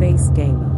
Space Gamer.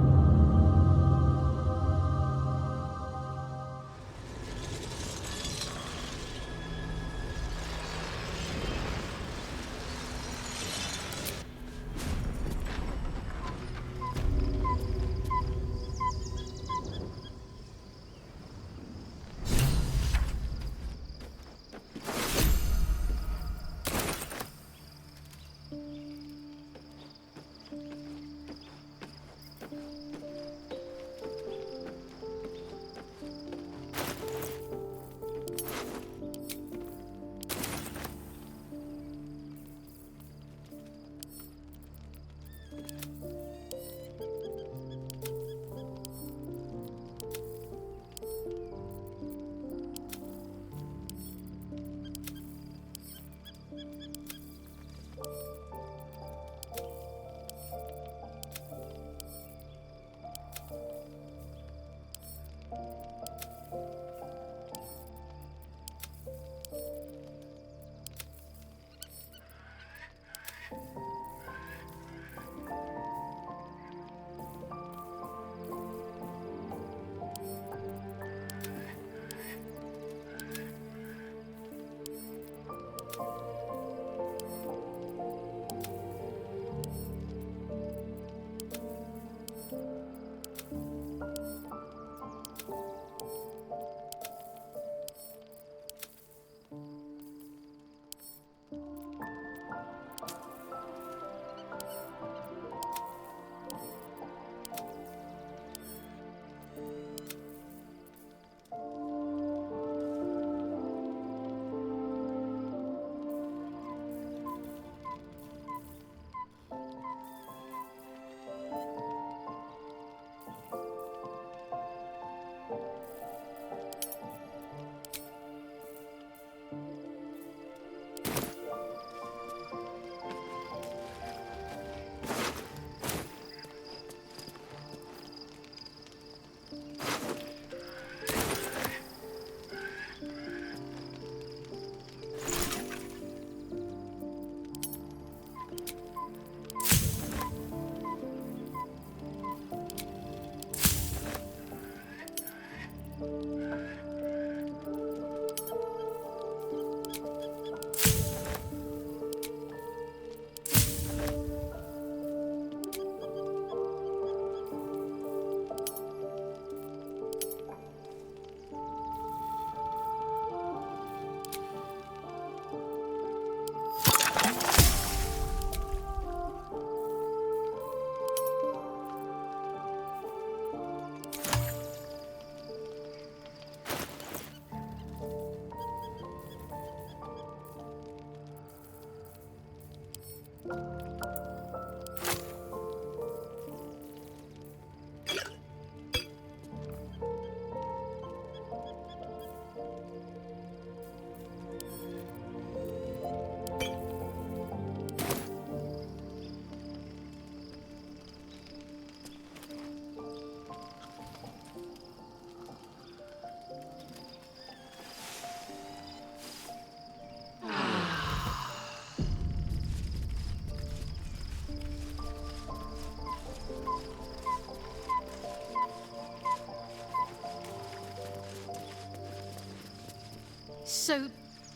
So,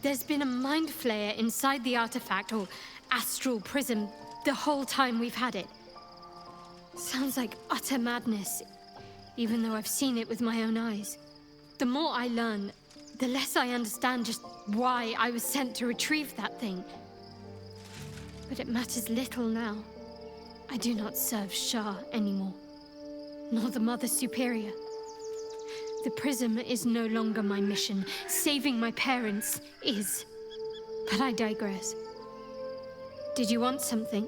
there's been a mind flayer inside the artifact, or astral prism, the whole time we've had it. Sounds like utter madness, even though I've seen it with my own eyes. The more I learn, the less I understand just why I was sent to retrieve that thing. But it matters little now. I do not serve Shah anymore, nor the Mother Superior. The prism is no longer my mission. Saving my parents is. But I digress. Did you want something?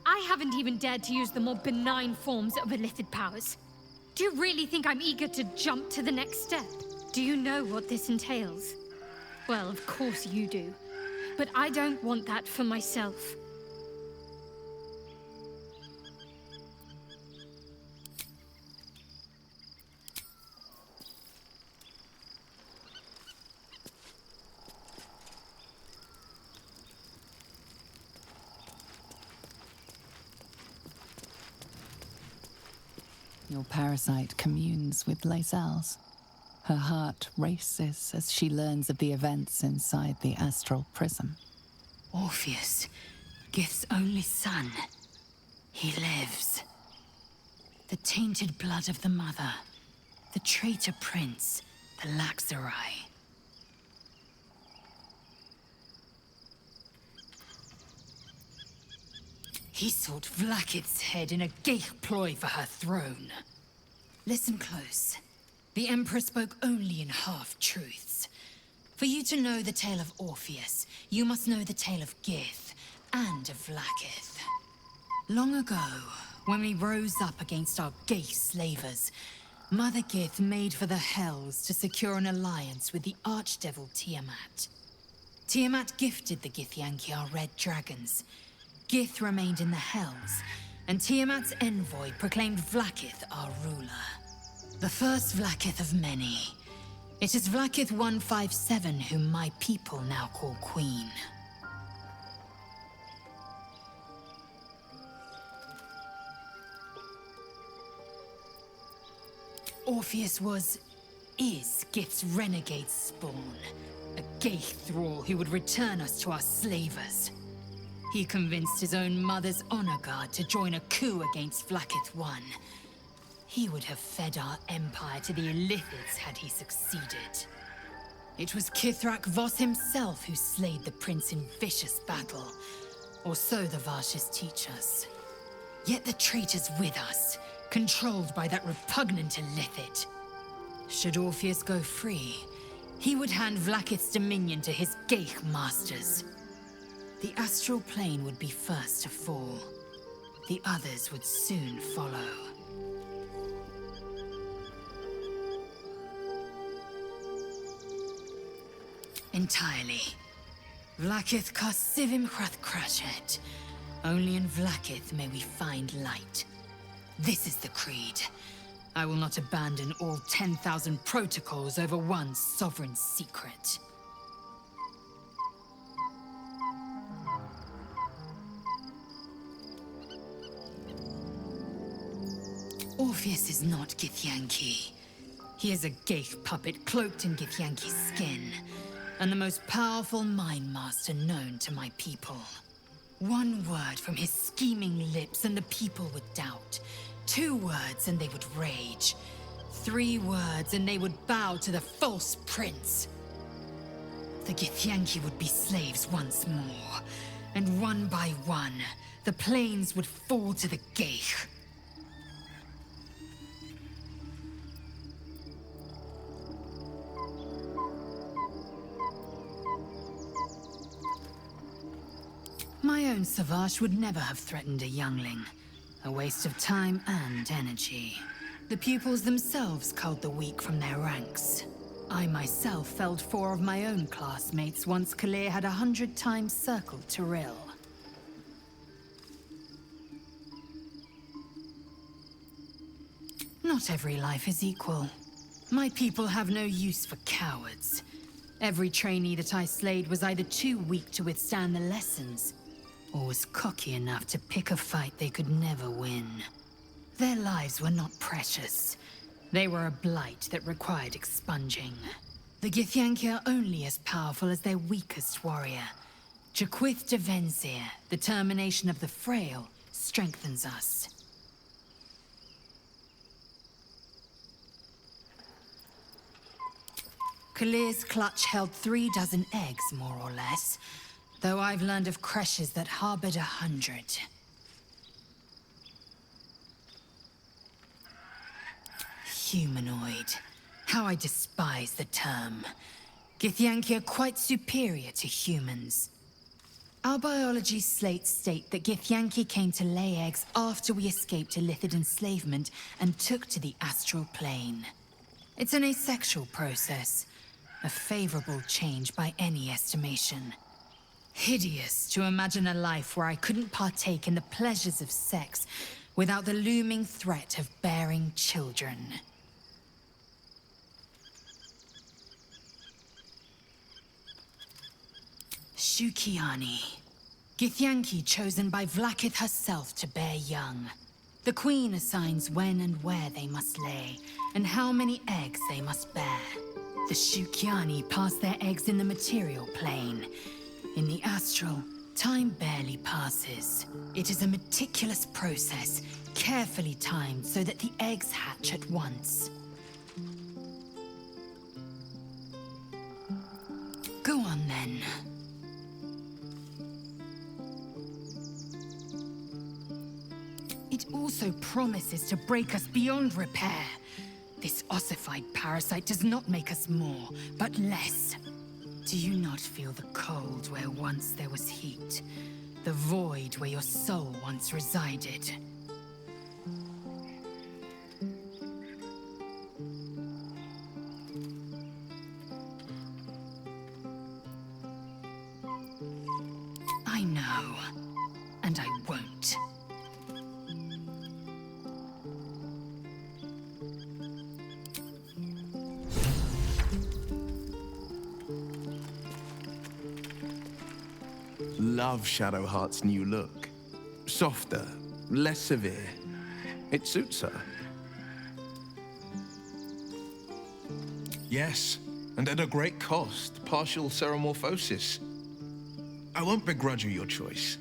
I haven't even dared to use the more benign forms of illithid powers. Do you really think I'm eager to jump to the next step? Do you know what this entails? Well, of course you do. But I don't want that for myself. Your parasite communes with Lae'zel's. Her heart races as she learns of the events inside the astral prism. Orpheus, Gith's only son. He lives. The tainted blood of the mother. The traitor prince. The Laxarai. He sought Vlaakith's head in a geich ploy for her throne. Listen close. The Emperor spoke only in half-truths. For you to know the tale of Orpheus, you must know the tale of Gith and of Vlaakith. Long ago, when we rose up against our geich slavers, Mother Gith made for the Hells to secure an alliance with the Archdevil Tiamat. Tiamat gifted the Githyanki our red dragons. Gith remained in the Hells, and Tiamat's envoy proclaimed Vlaakith our ruler. The first Vlaakith of many. It is Vlaakith 157 whom my people now call Queen. Orpheus is Gith's renegade spawn. A geich thrall who would return us to our slavers. He convinced his own mother's honor guard to join a coup against Vlaakith I. He would have fed our empire to the Illithids had he succeeded. It was Kithrak Voss himself who slayed the prince in vicious battle, or so the Varshas teach us. Yet the traitor's with us, controlled by that repugnant Illithid. Should Orpheus go free, he would hand Vlaakith's dominion to his geich masters. The astral plane would be first to fall. The others would soon follow. Entirely. Vlaakith Karsivim Hrathkrashet. Only in Vlaakith may we find light. This is the creed. I will not abandon all 10,000 protocols over one sovereign secret. Orpheus is not Githyanki. He is a geich puppet cloaked in Githyanki's skin, and the most powerful mind master known to my people. One word from his scheming lips and the people would doubt. 2 words and they would rage. 3 words and they would bow to the false prince. The Githyanki would be slaves once more, and one by one, the plains would fall to the geich. My own Savage would never have threatened a youngling. A waste of time and energy. The pupils themselves culled the weak from their ranks. I myself felled 4 of my own classmates once Kalir had 100 times circled Tyrell. Not every life is equal. My people have no use for cowards. Every trainee that I slayed was either too weak to withstand the lessons, or was cocky enough to pick a fight they could never win. Their lives were not precious. They were a blight that required expunging. The Githyanki are only as powerful as their weakest warrior. Jaquith de Venzir, the termination of the frail, strengthens us. Kalir's clutch held 3 dozen eggs, more or less. Though I've learned of creches that harbored 100. Humanoid. How I despise the term. Githyanki are quite superior to humans. Our biology slates state that Githyanki came to lay eggs after we escaped Illithid enslavement and took to the astral plane. It's an asexual process. A favorable change by any estimation. Hideous to imagine a life where I couldn't partake in the pleasures of sex without the looming threat of bearing children. Shukiani. Githyanki chosen by Vlaakith herself to bear young. The Queen assigns when and where they must lay, and how many eggs they must bear. The Shukyani pass their eggs in the material plane. In the astral, time barely passes. It is a meticulous process, carefully timed so that the eggs hatch at once. Go on then. It also promises to break us beyond repair. This ossified parasite does not make us more, but less. Do you not feel the cold where once there was heat? The void where your soul once resided? I know, and I won't. Love Shadowheart's new look. Softer, less severe. It suits her. Yes, and at a great cost, partial ceremorphosis. I won't begrudge you your choice.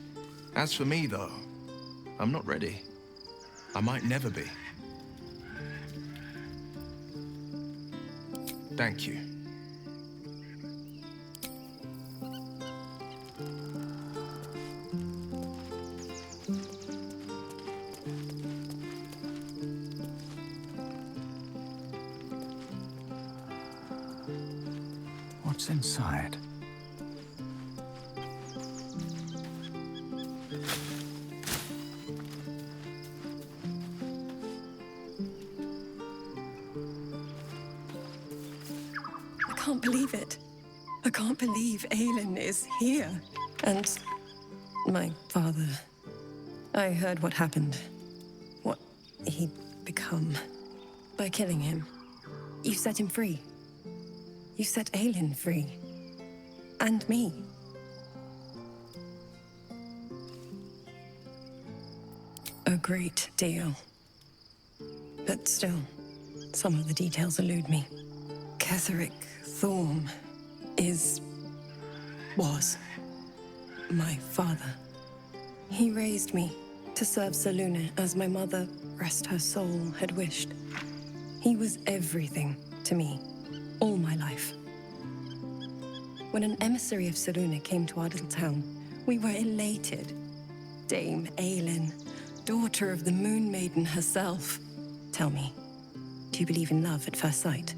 As for me, though, I'm not ready. I might never be. Thank you. What's inside? I can't believe it. I can't believe Aelin is here. And my father. I heard what happened. What he'd become. By killing him. You set him free. You set Aelin free. And me. A great deal. But still, some of the details elude me. Ketheric Thorm was my father. He raised me to serve Selûne as my mother, rest her soul, had wished. He was everything to me, all my life. When an emissary of Selûne came to our little town, we were elated. Dame Aelin, daughter of the Moon Maiden herself. Tell me, do you believe in love at first sight?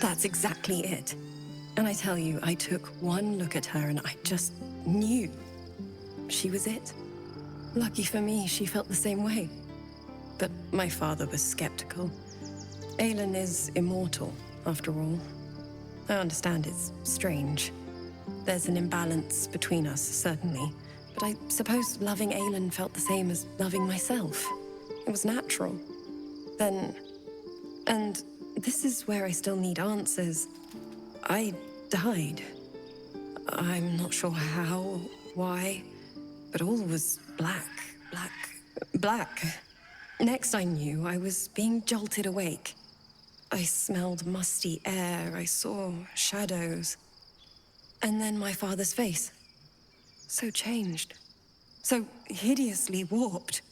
That's exactly it. And I tell you, I took one look at her and I just knew she was it. Lucky for me, she felt the same way. But my father was skeptical. Aelin is immortal, after all. I understand it's strange. There's an imbalance between us, certainly. But I suppose loving Aelin felt the same as loving myself. It was natural. Then... And this is where I still need answers. I died. I'm not sure how, why, but all was black. Next I knew, I was being jolted awake. I smelled musty air, I saw shadows. And then my father's face. So changed. So hideously warped.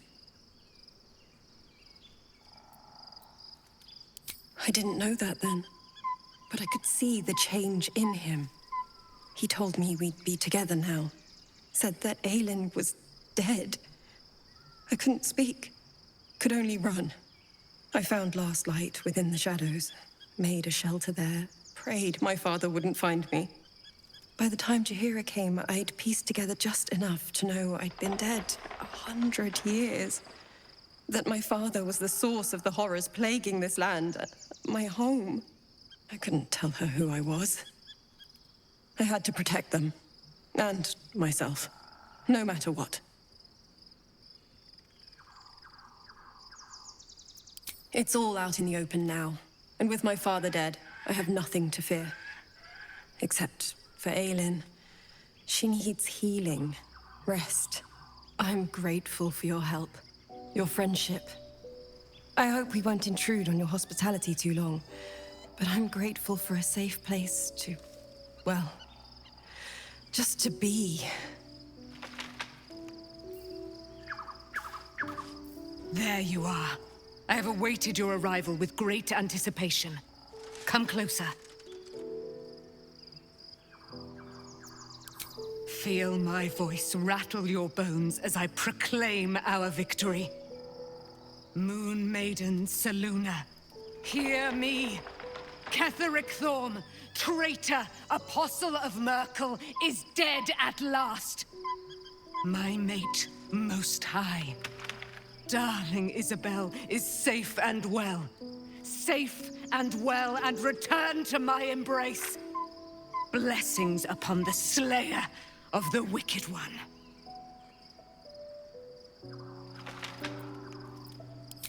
I didn't know that then, but I could see the change in him. He told me we'd be together now. Said that Aelin was dead. I couldn't speak. Could only run. I found last light within the shadows. Made a shelter there. Prayed my father wouldn't find me. By the time Jaheira came, I'd pieced together just enough to know I'd been dead 100 years. That my father was the source of the horrors plaguing this land. My home. I couldn't tell her who I was. I had to protect them. And myself. No matter what. It's all out in the open now. And with my father dead, I have nothing to fear. Except for Aelin. She needs healing, rest. I'm grateful for your help, your friendship. I hope we won't intrude on your hospitality too long, but I'm grateful for a safe place to, well, just to be. There you are. I have awaited your arrival with great anticipation. Come closer. Feel my voice rattle your bones as I proclaim our victory. Moon Maiden Selûne, hear me! Ketheric Thorm, traitor, apostle of Myrkul, is dead at last! My mate, Most High. Darling Isabel is safe and well. Safe and well, and returned to my embrace. Blessings upon the slayer of the Wicked One.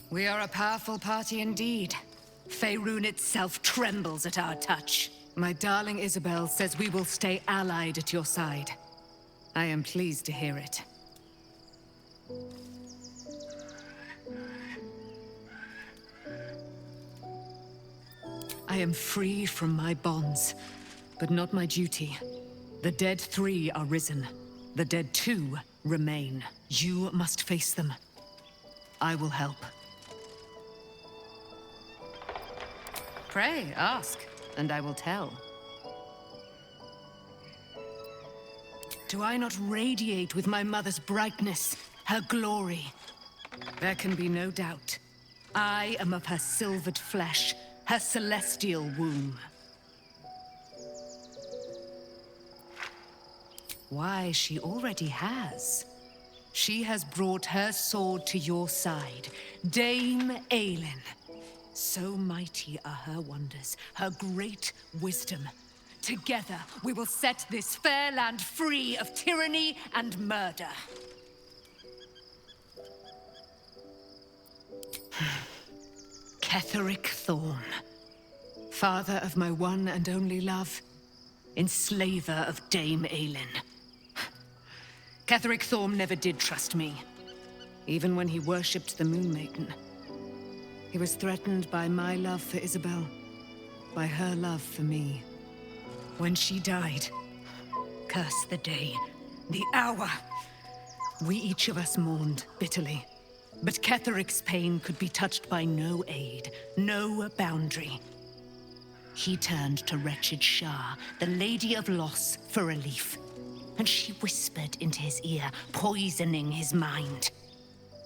We are a powerful party indeed. Faerun itself trembles at our touch. My darling Isabel says we will stay allied at your side. I am pleased to hear it. I am free from my bonds, but not my duty. The dead 3 are risen. The dead 2 remain. You must face them. I will help. Pray, ask, and I will tell. Do I not radiate with my mother's brightness, her glory? There can be no doubt. I am of her silvered flesh, her celestial womb. Why, she already has. She has brought her sword to your side, Dame Aylin. So mighty are her wonders, her great wisdom. Together, we will set this fair land free of tyranny and murder. Ketheric Thorm, father of my one and only love, enslaver of Dame Aylin. Ketheric Thorm never did trust me, even when he worshipped the Moon Maiden. He was threatened by my love for Isabel, by her love for me. When she died, curse the day, the hour, we each of us mourned bitterly. But Ketheric's pain could be touched by no aid, no boundary. He turned to wretched Shah, the Lady of Loss, for relief. And she whispered into his ear, poisoning his mind.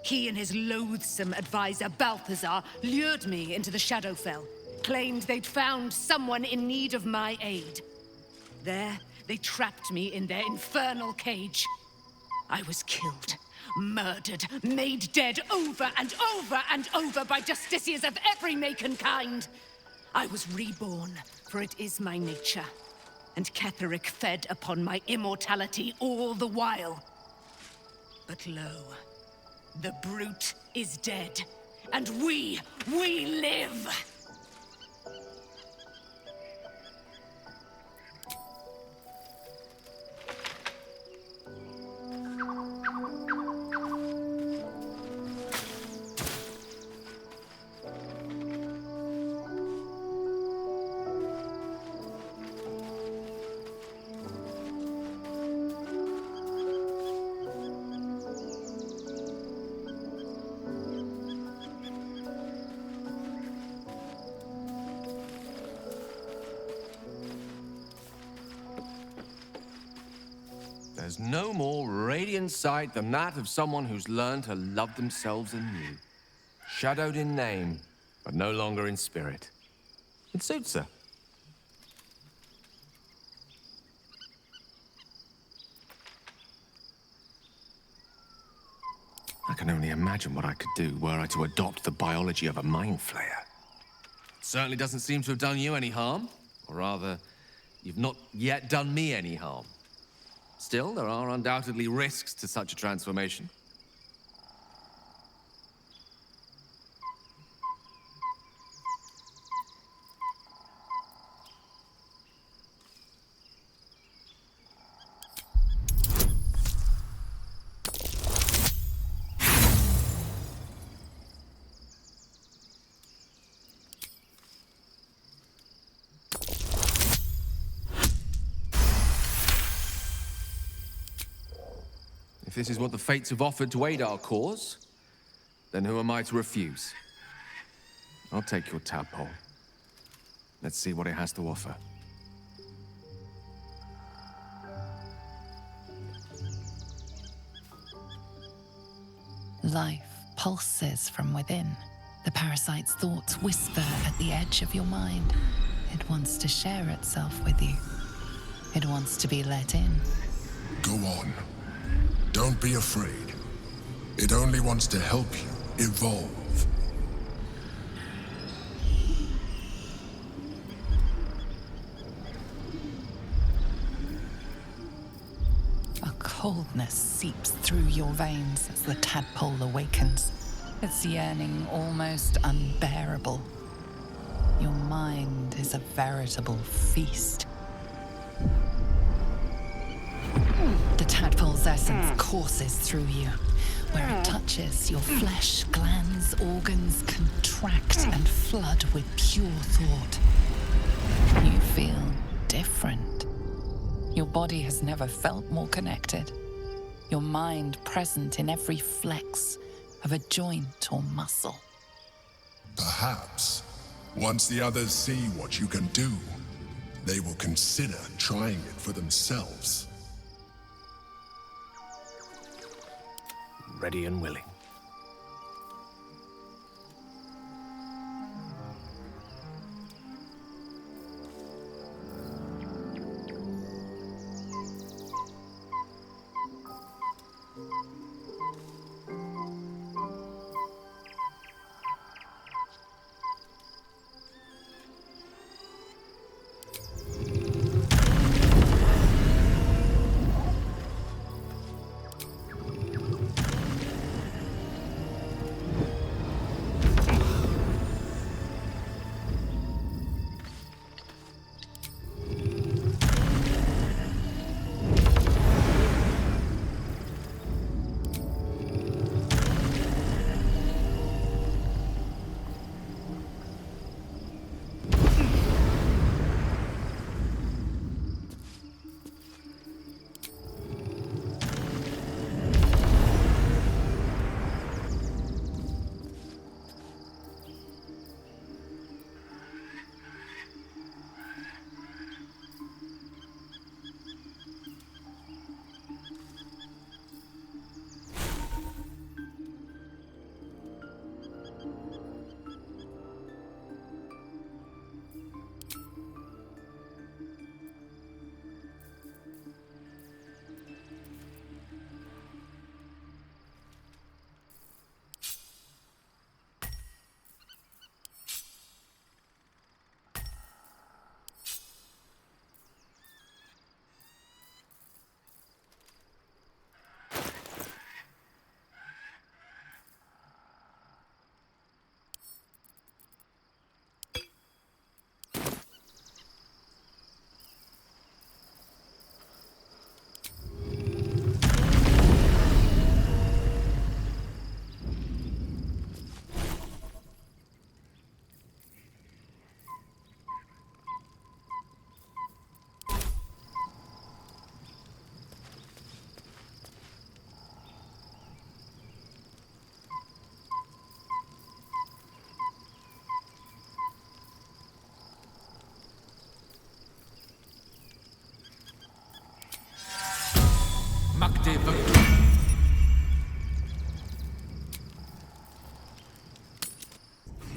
He and his loathsome advisor, Balthazar, lured me into the Shadowfell, claimed they'd found someone in need of my aid. There, they trapped me in their infernal cage. I was killed, murdered, made dead over and over and over by justiciars of every make and kind. I was reborn, for it is my nature. And Ketheric fed upon my immortality all the while. But lo, the brute is dead, and we live! There's no more radiant sight than that of someone who's learned to love themselves anew. Shadowed in name, but no longer in spirit. It suits her. I can only imagine what I could do were I to adopt the biology of a mind flayer. It certainly doesn't seem to have done you any harm. Or rather, you've not yet done me any harm. Still, there are undoubtedly risks to such a transformation. If this is what the Fates have offered to aid our cause, then who am I to refuse? I'll take your tadpole. Let's see what it has to offer. Life pulses from within. The parasite's thoughts whisper at the edge of your mind. It wants to share itself with you. It wants to be let in. Go on. Don't be afraid. It only wants to help you evolve. A coldness seeps through your veins as the tadpole awakens, its yearning almost unbearable. Your mind is a veritable feast. The tadpole's essence courses through you. Where it touches, your flesh, glands, organs contract and flood with pure thought. You feel different. Your body has never felt more connected. Your mind present in every flex of a joint or muscle. Perhaps, once the others see what you can do, they will consider trying it for themselves. Ready and willing.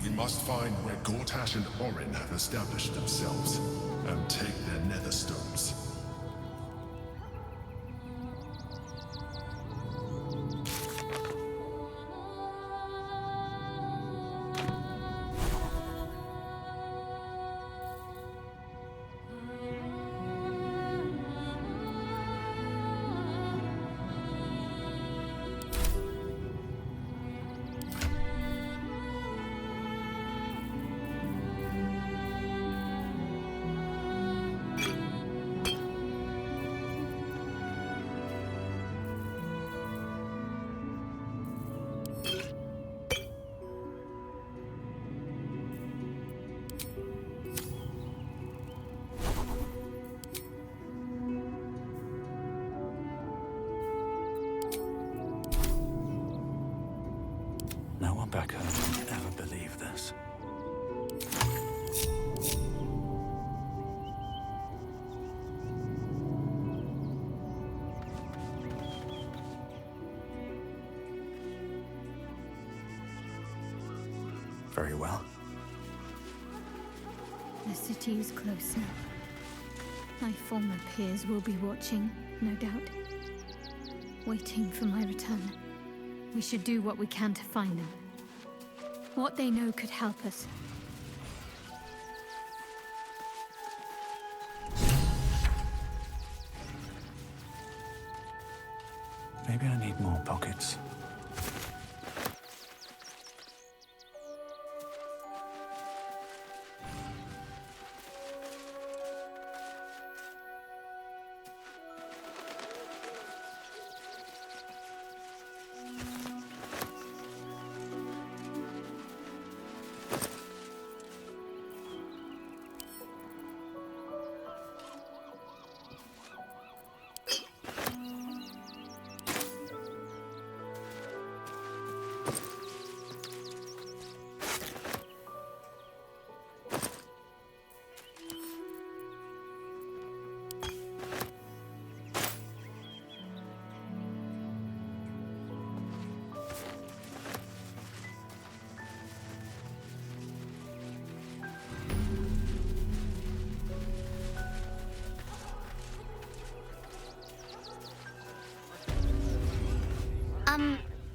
We must find where Gortash and Orin have established themselves, and take their nether stones. very well. The city is close now. My former peers will be watching, no doubt. Waiting for my return. We should do what we can to find them. What they know could help us. Maybe I need more pockets.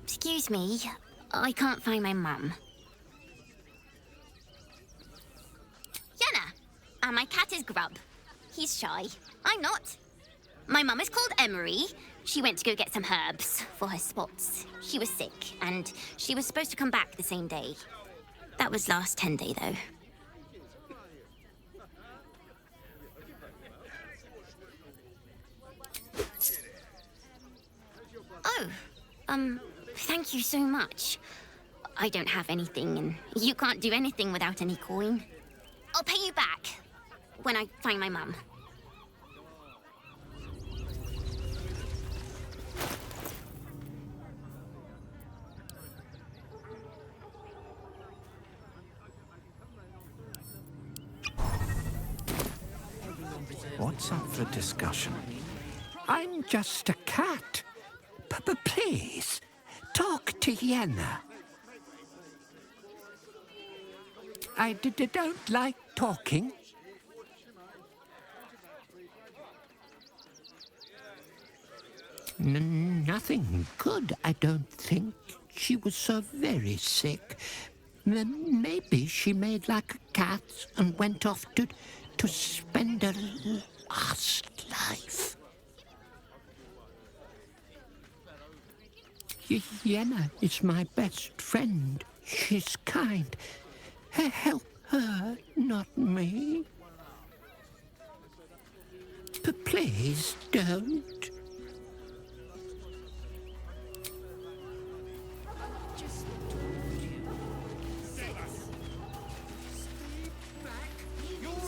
Excuse me. I can't find my mum. Yenna! My cat is Grub. He's shy. I'm not. My mum is called Emery. She went to go get some herbs for her spots. She was sick, and she was supposed to come back the same day. That was last 10 day, though. Oh, thank you so much. I don't have anything, and you can't do anything without any coin. I'll pay you back when I find my mum. What's up for discussion? I'm just a cat. Please, talk to Yenna. I don't like talking. Nothing good, I don't think. She was so very sick. Maybe she made like a cat and went off to spend her last life. Yenna is my best friend. She's kind. Help her, not me. Please don't.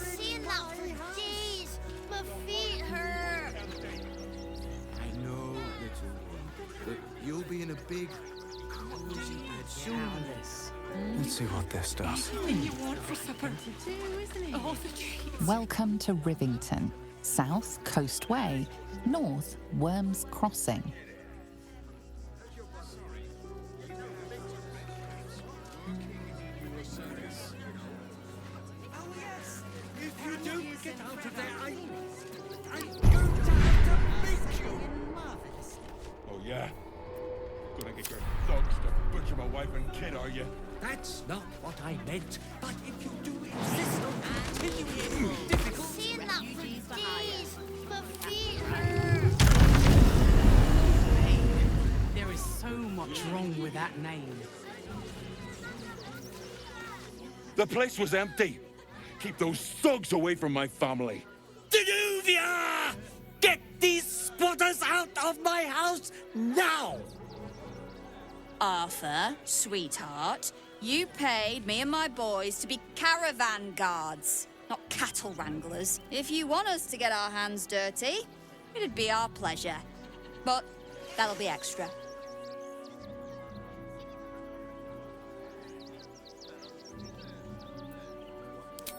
Seeing that for days. My feet hurt. I know, little one, but you'll be in a big, cozy bed soon. Let's see what this does. Welcome to Rivington, south Coast Way, north Worms Crossing. If you don't get out of there, I'm going to have to make you. Oh, yeah? Gonna get your thugs to butcher my wife and kid, are you? That's not what I meant. But if you do insist on continuing difficult... Seeing that for days. My feet hurt. There is so much wrong with that name. The place was empty. Keep those thugs away from my family. Danuvia! Get these spotters out of my house now! Arthur, sweetheart, you paid me and my boys to be caravan guards, not cattle wranglers. If you want us to get our hands dirty, it'd be our pleasure. But that'll be extra.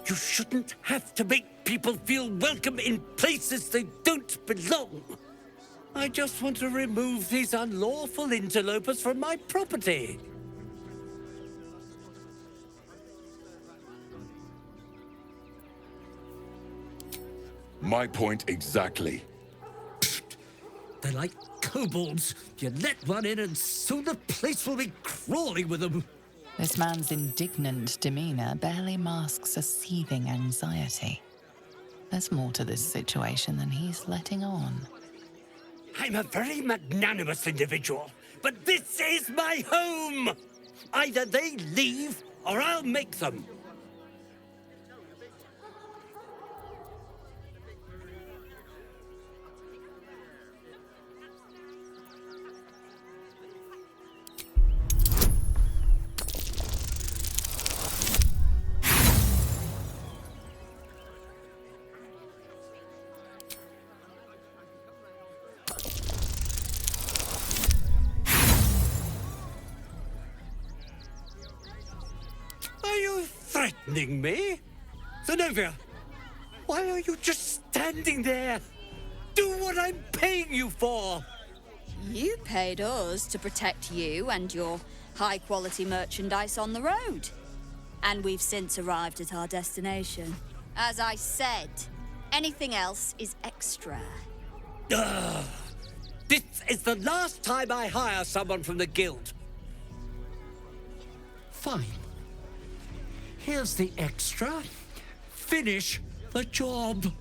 You shouldn't have to make people feel welcome in places they don't belong. I just want to remove these unlawful interlopers from my property. My point exactly. They're like kobolds. You let one in and soon the place will be crawling with them. This man's indignant demeanor barely masks a seething anxiety. There's more to this situation than he's letting on. I'm a very magnanimous individual, but this is my home! Either they leave, or I'll make them. Are you threatening me? Zenobia, why are you just standing there? Do what I'm paying you for! You paid us to protect you and your high-quality merchandise on the road. And we've since arrived at our destination. As I said, anything else is extra. Ugh. This is the last time I hire someone from the guild. Fine. Here's the extra. Finish the job.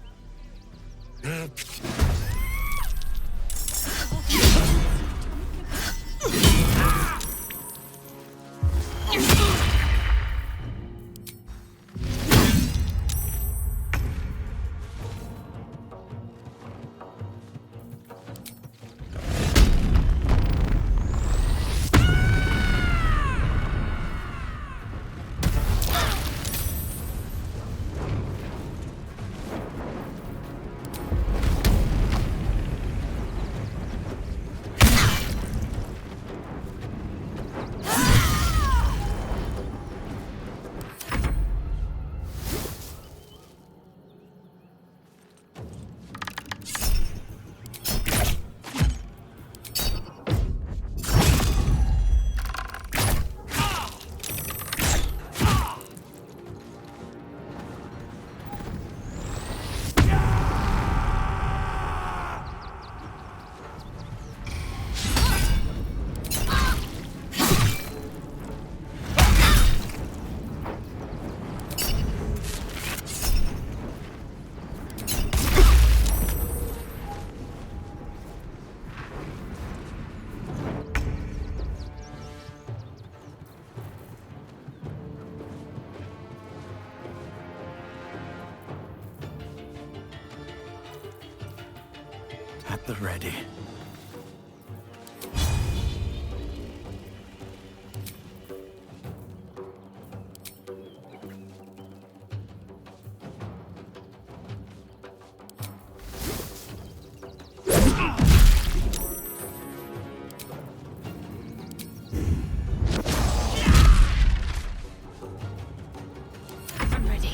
At the ready. I'm ready.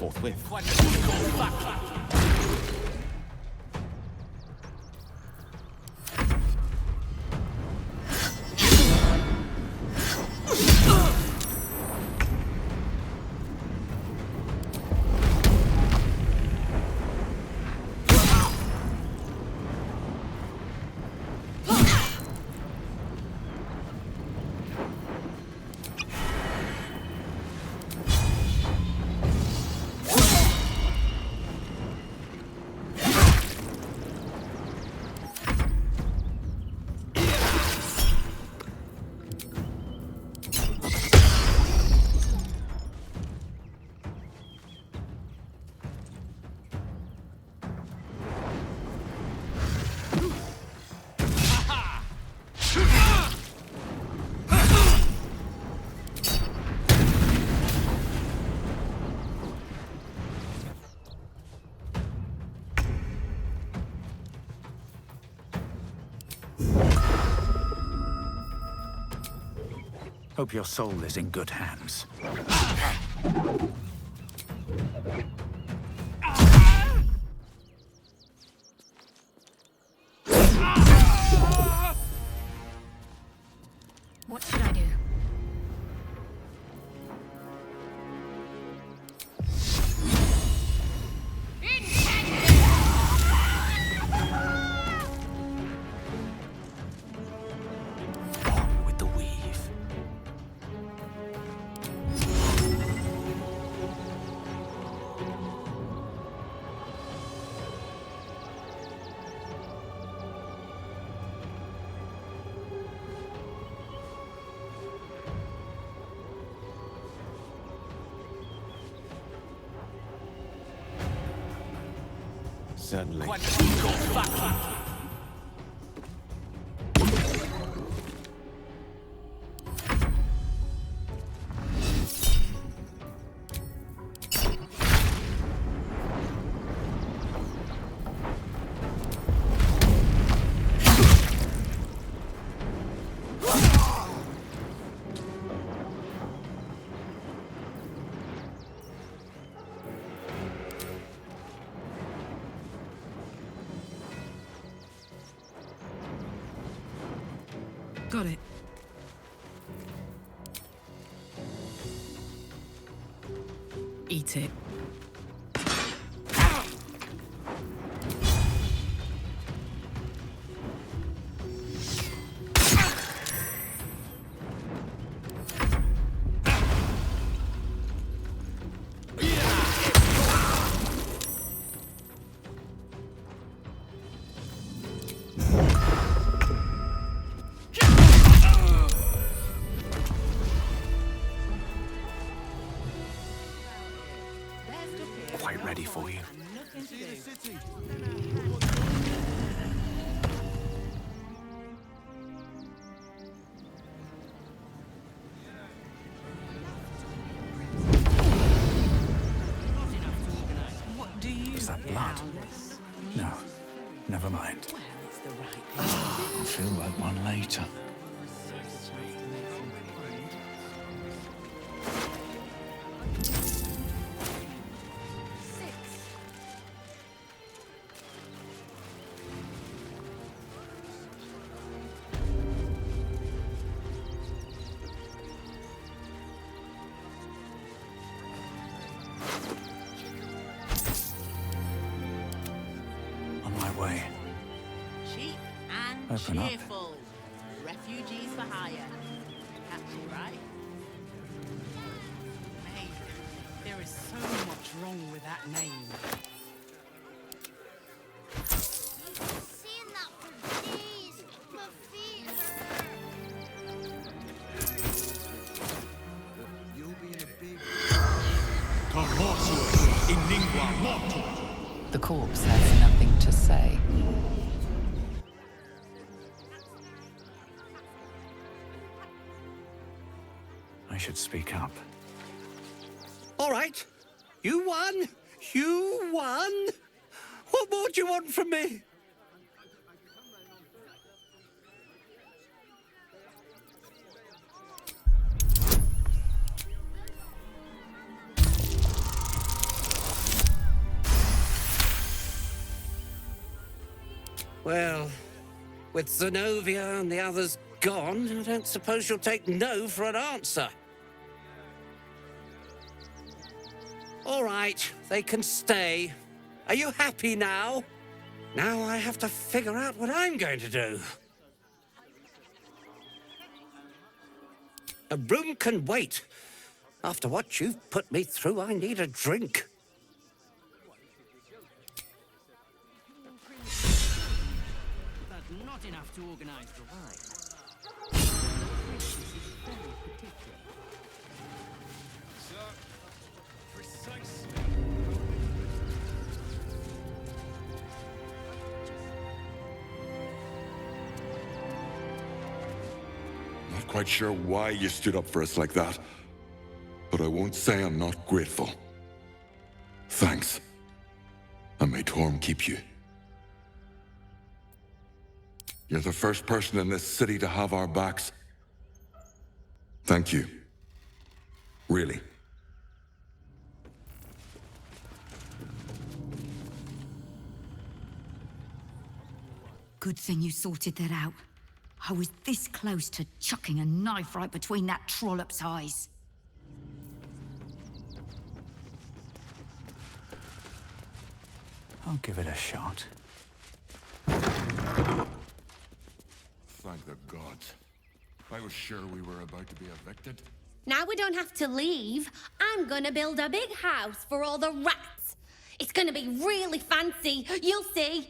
forthwith. Hope your soul is in good hands. What should I do? On with the weave. Certainly. Got it. Eat it. Quite ready for you. Is that blood? No, never mind. I'll feel like one later. On my way. Cheap and Open up. cheerful. Refugees for hire. Catchy, right? Mate, there is so much wrong with that name. Seeing that for days. My feet hurt. You'll be in a big... The corpse has nothing to say. I should speak up. All right. You won. You won. What more do you want from me? Well, with Zenobia and the others gone, I don't suppose you'll take no for an answer. All right, they can stay. Are you happy now? Now I have to figure out what I'm going to do. A room can wait. After what you've put me through, I need a drink. But not enough to organize the wine. This is very particular. Sir, precisely. Not quite sure why you stood up for us like that, but I won't say I'm not grateful. Thanks. And may Torm keep you. You're the first person in this city to have our backs. Thank you. Really. Good thing you sorted that out. I was this close to chucking a knife right between that trollop's eyes. I'll give it a shot. Thank the gods. I was sure we were about to be evicted. Now we don't have to leave. I'm gonna build a big house for all the rats. It's gonna be really fancy. You'll see.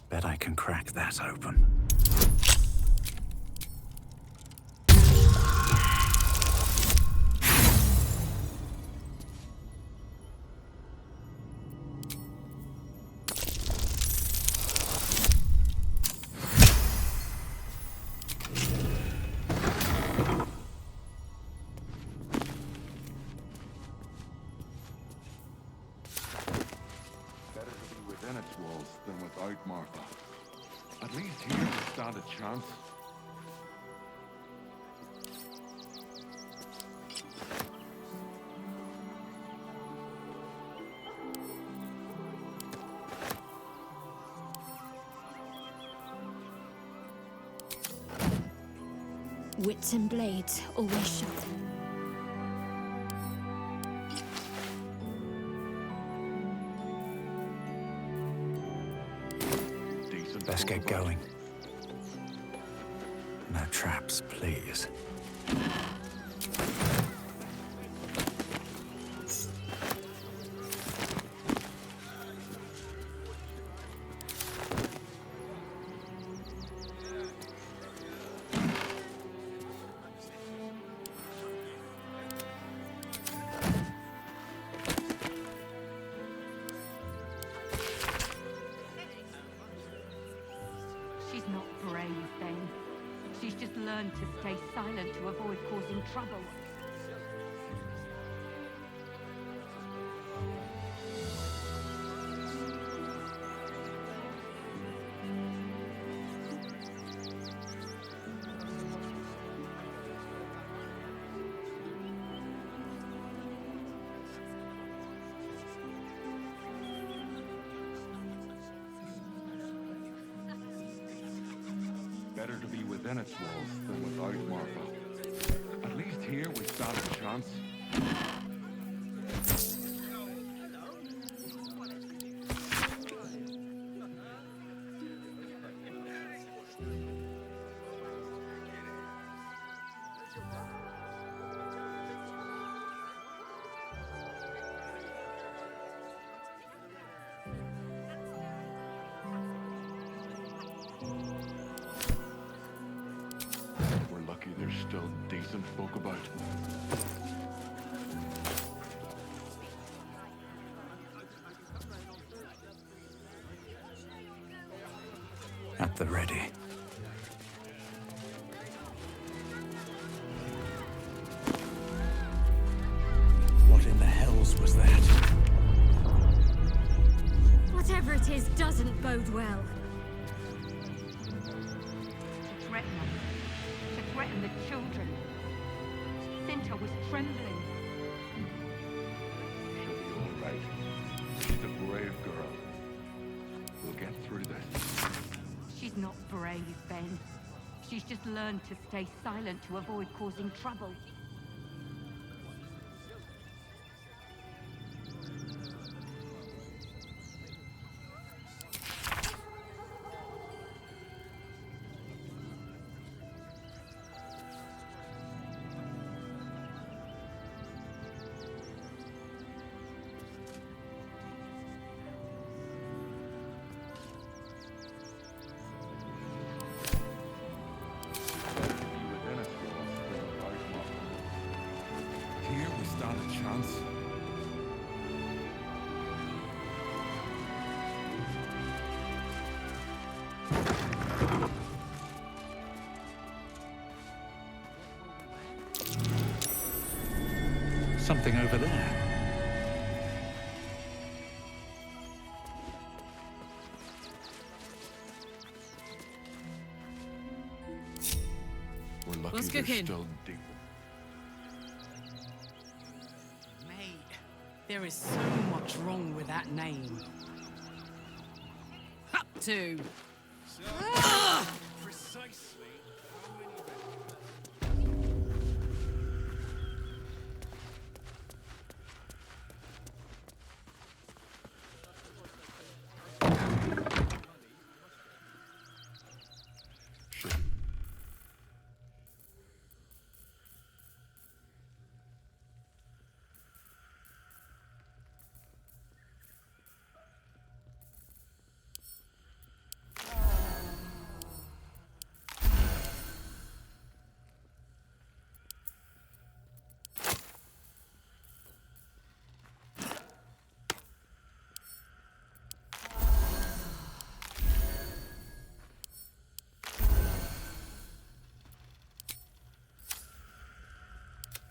Bet I can crack that open. Better to be within its walls than without, Martha. At least here we stand a chance. Wits and blades always sharp. Let's get going. No traps, please. She's not brave, Ben. She's just learned to stay silent to avoid causing trouble. Better to be within its walls than without, Martha. At least here we stand a chance. We're lucky there's still decent folk about. At the ready. What in the hells was that? Whatever it is doesn't bode well. To threaten us. To threaten the children. Cinta was trembling. She'll be all right. She's a brave girl. We'll get through this. She's not brave, Ben. She's just learned to stay silent to avoid causing trouble. Here we stand a chance. Something over there. We're lucky Let's they're go in. still deep. Mate, there is so much wrong with that name. Up to. Precisely.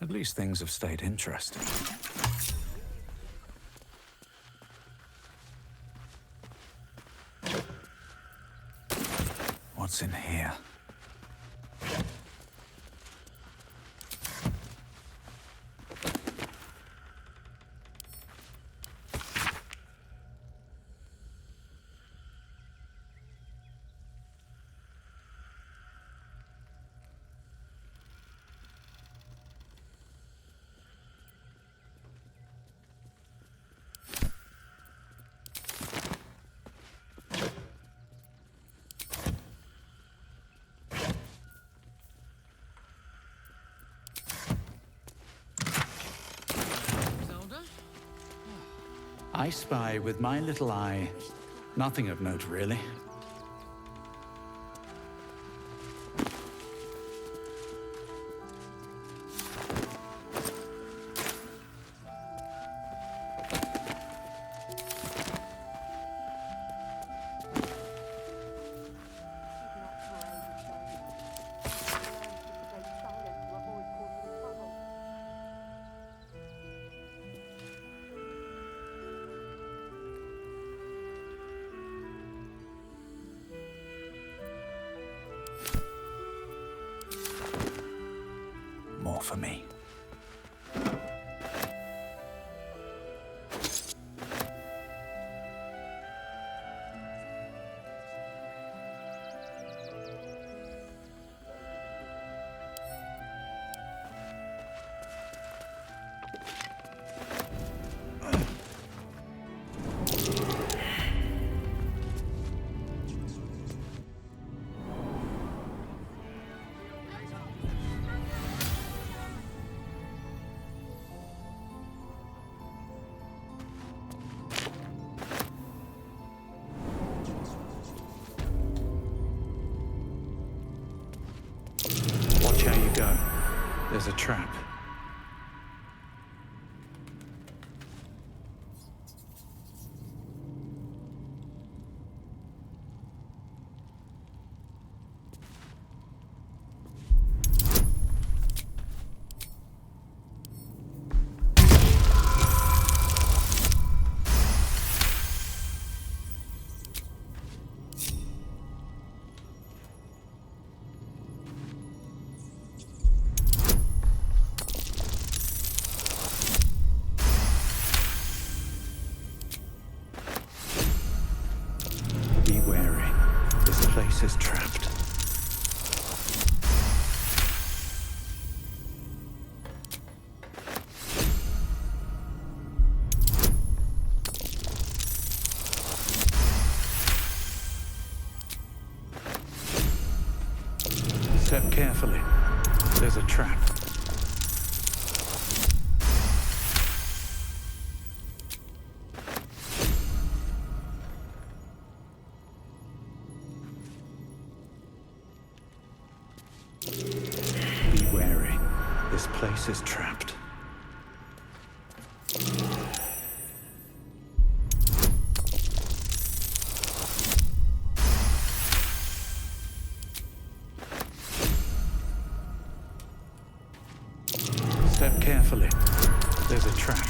At least things have stayed interesting. What's in here? I spy with my little eye. Nothing of note, really. More for me. Watch how you go. There's a trap. wary. This place is trapped. Step carefully. There's a trap. Be wary. This place is trapped. Step carefully. There's a trap.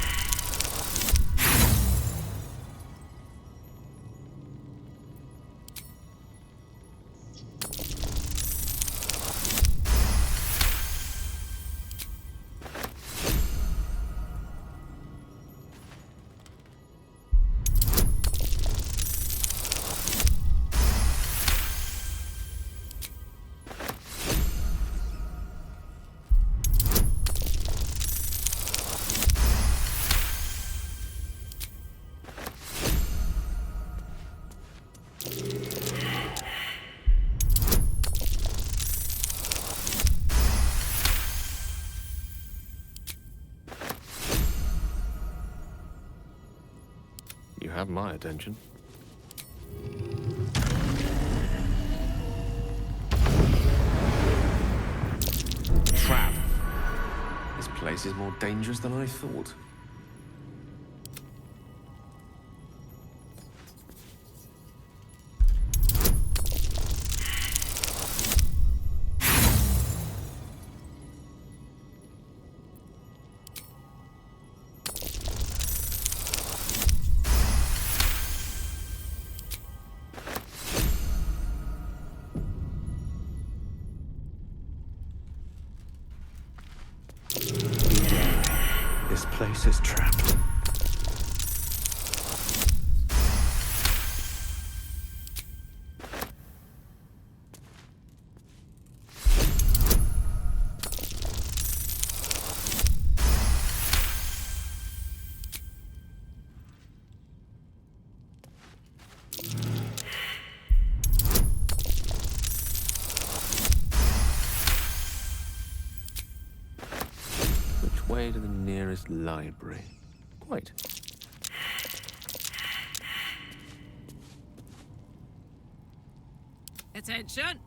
You have my attention. Trap. This place is more dangerous than I thought. This place is trapped. Which way to the nearest library? Quite. Attention!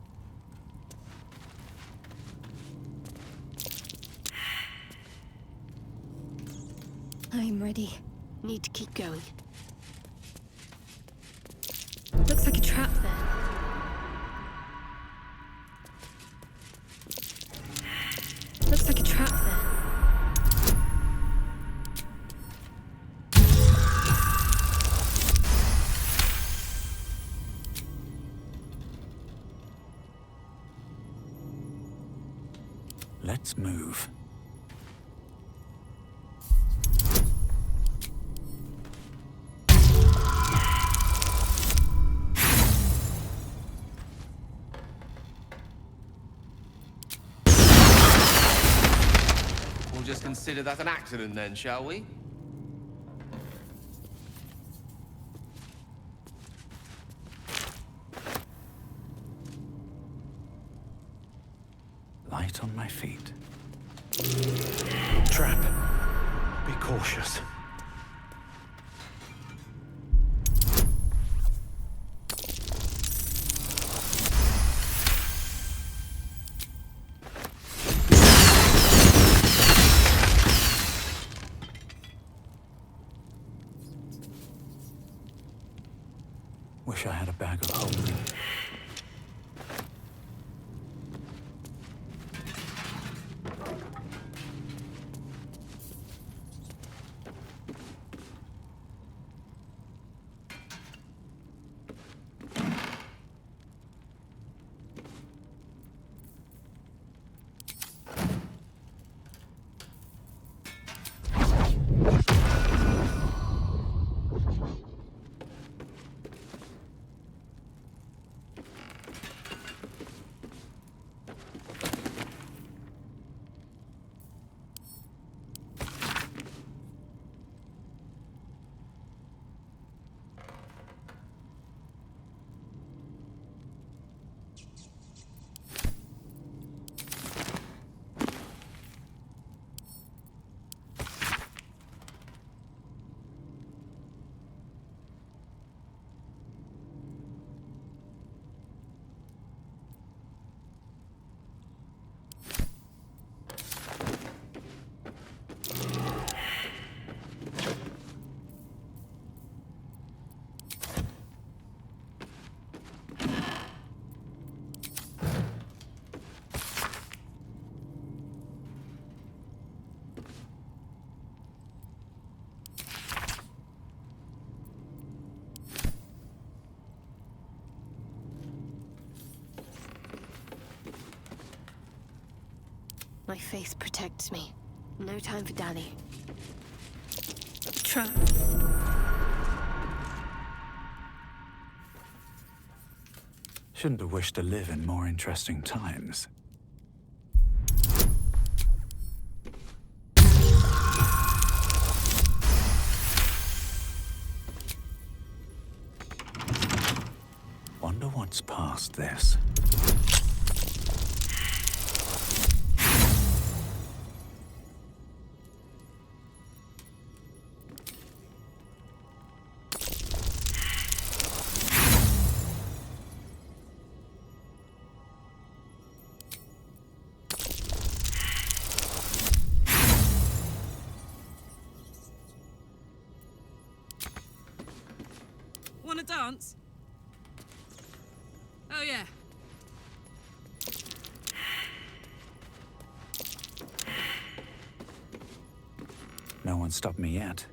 I'm ready. Need to keep going. Looks like a trap there. Looks like a trap there. Let's move. We'll just consider that an accident then, shall we? Light on my feet. Trap. Be cautious. Wish I had a bag of holding. My faith protects me. No time for dally. Trap. Shouldn't have wished to live in more interesting times. Wonder what's past this. Wanna dance? Oh, yeah. No one stopped me yet.